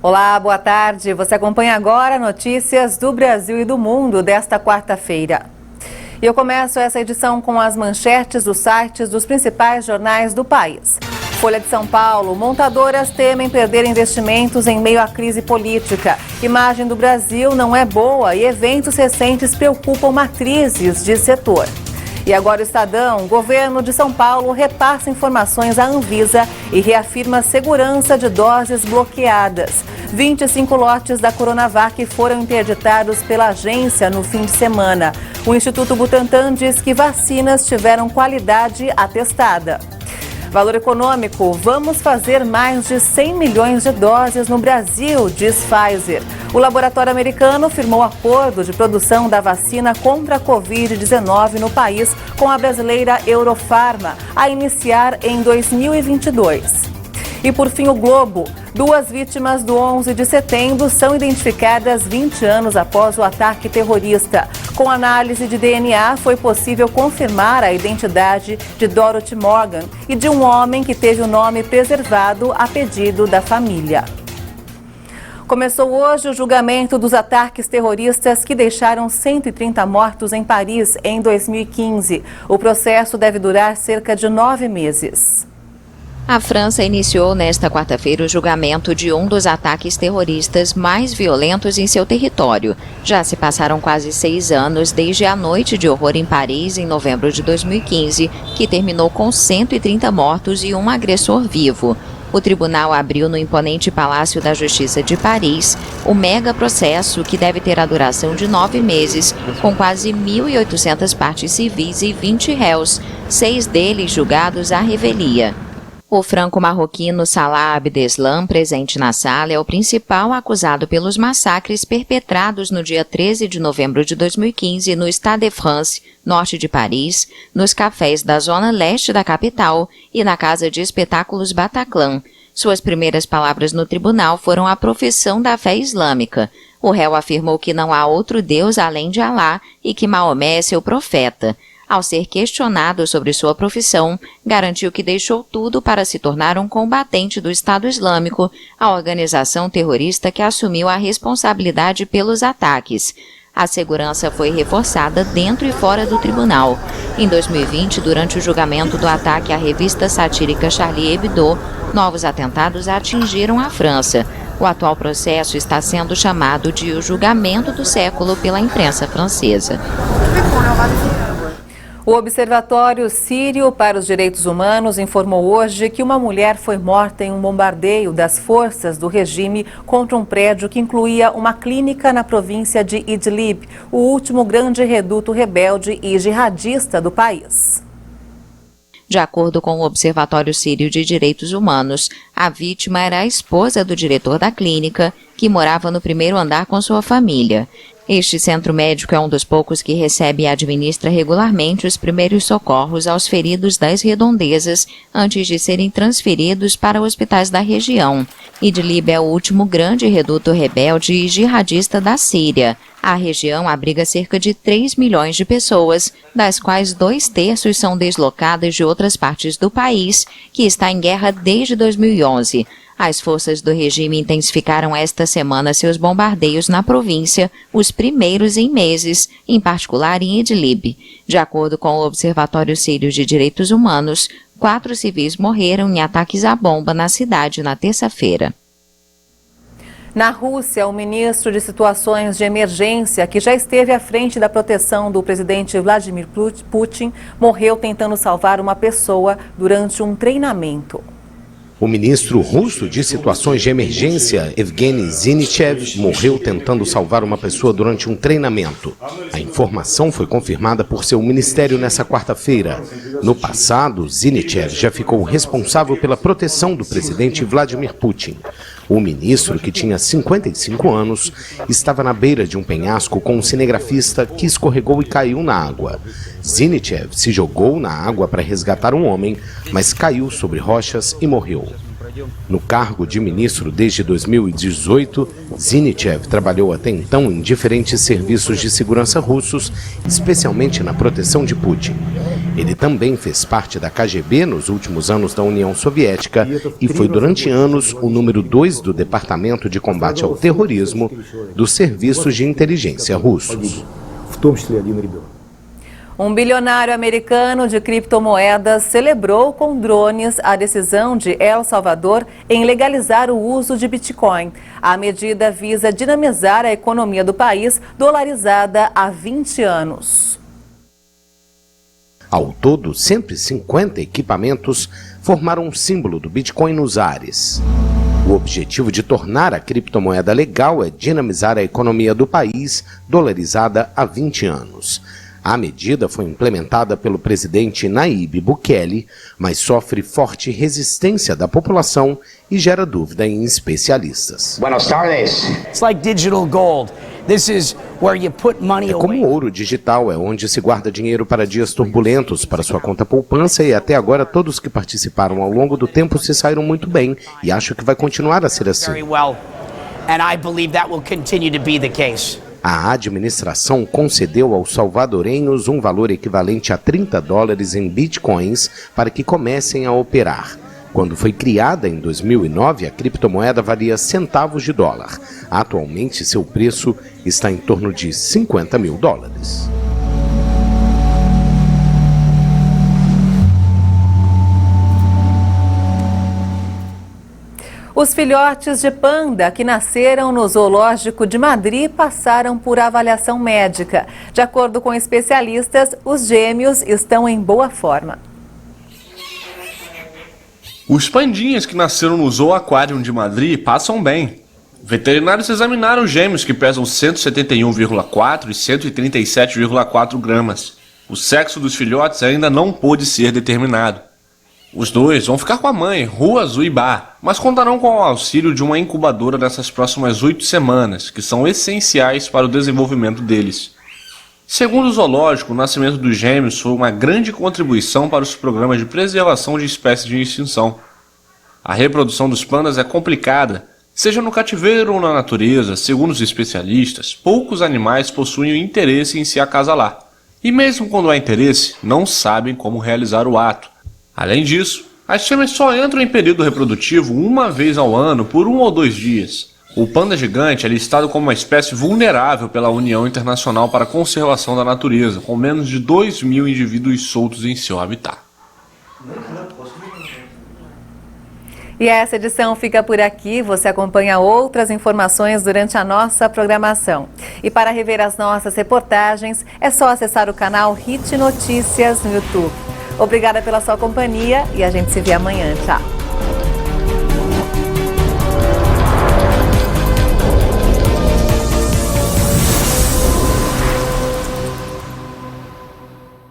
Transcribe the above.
Olá, boa tarde. Você acompanha agora notícias do Brasil e do mundo desta quarta-feira. E eu começo essa edição com as manchetes dos sites dos principais jornais do país. Folha de São Paulo, montadoras temem perder investimentos em meio à crise política. Imagem do Brasil não é boa e eventos recentes preocupam matrizes de setor. E agora o Estadão, governo de São Paulo repassa informações à Anvisa e reafirma segurança de doses bloqueadas. 25 lotes da Coronavac foram interditados pela agência no fim de semana. O Instituto Butantan diz que vacinas tiveram qualidade atestada. Valor econômico, vamos fazer mais de 100 milhões de doses no Brasil, diz Pfizer. O laboratório americano firmou acordo de produção da vacina contra a Covid-19 no país com a brasileira Eurofarma, a iniciar em 2022. E por fim, o Globo. 2 vítimas do 11 de setembro são identificadas 20 anos após o ataque terrorista. Com análise de DNA, foi possível confirmar a identidade de Dorothy Morgan e de um homem que teve o nome preservado a pedido da família. Começou hoje o julgamento dos ataques terroristas que deixaram 130 mortos em Paris em 2015. O processo deve durar cerca de 9 meses. A França iniciou nesta quarta-feira o julgamento de um dos ataques terroristas mais violentos em seu território. Já se passaram quase 6 anos desde a noite de horror em Paris, em novembro de 2015, que terminou com 130 mortos e um agressor vivo. O tribunal abriu no imponente Palácio da Justiça de Paris o mega processo que deve ter a duração de 9 meses, com quase 1.800 partes civis e 20 réus, 6 deles julgados à revelia. O franco-marroquino Salah Abdeslam, presente na sala, é o principal acusado pelos massacres perpetrados no dia 13 de novembro de 2015 no Stade de France, norte de Paris, nos cafés da zona leste da capital e na casa de espetáculos Bataclan. Suas primeiras palavras no tribunal foram a profissão da fé islâmica. O réu afirmou que não há outro Deus além de Alá e que Maomé é seu profeta. Ao ser questionado sobre sua profissão, garantiu que deixou tudo para se tornar um combatente do Estado Islâmico, a organização terrorista que assumiu a responsabilidade pelos ataques. A segurança foi reforçada dentro e fora do tribunal. Em 2020, durante o julgamento do ataque à revista satírica Charlie Hebdo, novos atentados atingiram a França. O atual processo está sendo chamado de o julgamento do século pela imprensa francesa. O Observatório Sírio para os Direitos Humanos informou hoje que uma mulher foi morta em um bombardeio das forças do regime contra um prédio que incluía uma clínica na província de Idlib, o último grande reduto rebelde e jihadista do país. De acordo com o Observatório Sírio de Direitos Humanos, a vítima era a esposa do diretor da clínica, que morava no primeiro andar com sua família. Este centro médico é um dos poucos que recebe e administra regularmente os primeiros socorros aos feridos das redondezas antes de serem transferidos para hospitais da região. Idlib é o último grande reduto rebelde e jihadista da Síria. A região abriga cerca de 3 milhões de pessoas, das quais 2/3 são deslocadas de outras partes do país, que está em guerra desde 2011. As forças do regime intensificaram esta semana seus bombardeios na província, os primeiros em meses, em particular em Idlib. De acordo com o Observatório Sírio de Direitos Humanos, 4 civis morreram em ataques à bomba na cidade na terça-feira. Na Rússia, o ministro de Situações de Emergência, que já esteve à frente da proteção do presidente Vladimir Putin, morreu tentando salvar uma pessoa durante um treinamento. O ministro russo de Situações de Emergência, Evgeny Zinichev, morreu tentando salvar uma pessoa durante um treinamento. A informação foi confirmada por seu ministério nessa quarta-feira. No passado, Zinichev já ficou responsável pela proteção do presidente Vladimir Putin. O ministro, que tinha 55 anos, estava na beira de um penhasco com um cinegrafista que escorregou e caiu na água. Zinichev se jogou na água para resgatar um homem, mas caiu sobre rochas e morreu. No cargo de ministro desde 2018, Zinichev trabalhou até então em diferentes serviços de segurança russos, especialmente na proteção de Putin. Ele também fez parte da KGB nos últimos anos da União Soviética e foi durante anos o número 2 do Departamento de Combate ao Terrorismo dos Serviços de Inteligência russos. Um bilionário americano de criptomoedas celebrou com drones a decisão de El Salvador em legalizar o uso de Bitcoin. A medida visa dinamizar a economia do país, dolarizada há 20 anos. Ao todo, 150 equipamentos formaram um símbolo do Bitcoin nos ares. O objetivo de tornar a criptomoeda legal é dinamizar a economia do país, dolarizada há 20 anos. A medida foi implementada pelo presidente Nayib Bukele, mas sofre forte resistência da população e gera dúvida em especialistas. Buenas tardes. It's like digital gold. This is where you put money away. Como ouro digital, é onde se guarda dinheiro para dias turbulentos, para sua conta poupança, e até agora todos que participaram ao longo do tempo se saíram muito bem e acho que vai continuar a ser assim. Very well. And I believe that will continue to be the case. A administração concedeu aos salvadorenhos um valor equivalente a $30 em bitcoins para que comecem a operar. Quando foi criada em 2009, a criptomoeda valia centavos de dólar. Atualmente, seu preço está em torno de $50 mil. Os filhotes de panda que nasceram no Zoológico de Madrid passaram por avaliação médica. De acordo com especialistas, os gêmeos estão em boa forma. Os pandinhas que nasceram no Zoo Aquarium de Madrid passam bem. Veterinários examinaram os gêmeos que pesam 171,4 e 137,4 gramas. O sexo dos filhotes ainda não pôde ser determinado. Os dois vão ficar com a mãe, Rua Zuibá, mas contarão com o auxílio de uma incubadora nessas próximas 8 semanas, que são essenciais para o desenvolvimento deles. Segundo o zoológico, o nascimento dos gêmeos foi uma grande contribuição para os programas de preservação de espécies de extinção. A reprodução dos pandas é complicada, seja no cativeiro ou na natureza. Segundo os especialistas, poucos animais possuem o interesse em se acasalar. E mesmo quando há interesse, não sabem como realizar o ato. Além disso, as fêmeas só entram em período reprodutivo uma vez ao ano por 1 ou 2 dias. O panda gigante é listado como uma espécie vulnerável pela União Internacional para a Conservação da Natureza, com menos de 2.000 indivíduos soltos em seu habitat. E essa edição fica por aqui. Você acompanha outras informações durante a nossa programação. E para rever as nossas reportagens, é só acessar o canal HIT Notícias no YouTube. Obrigada pela sua companhia e a gente se vê amanhã. Tchau!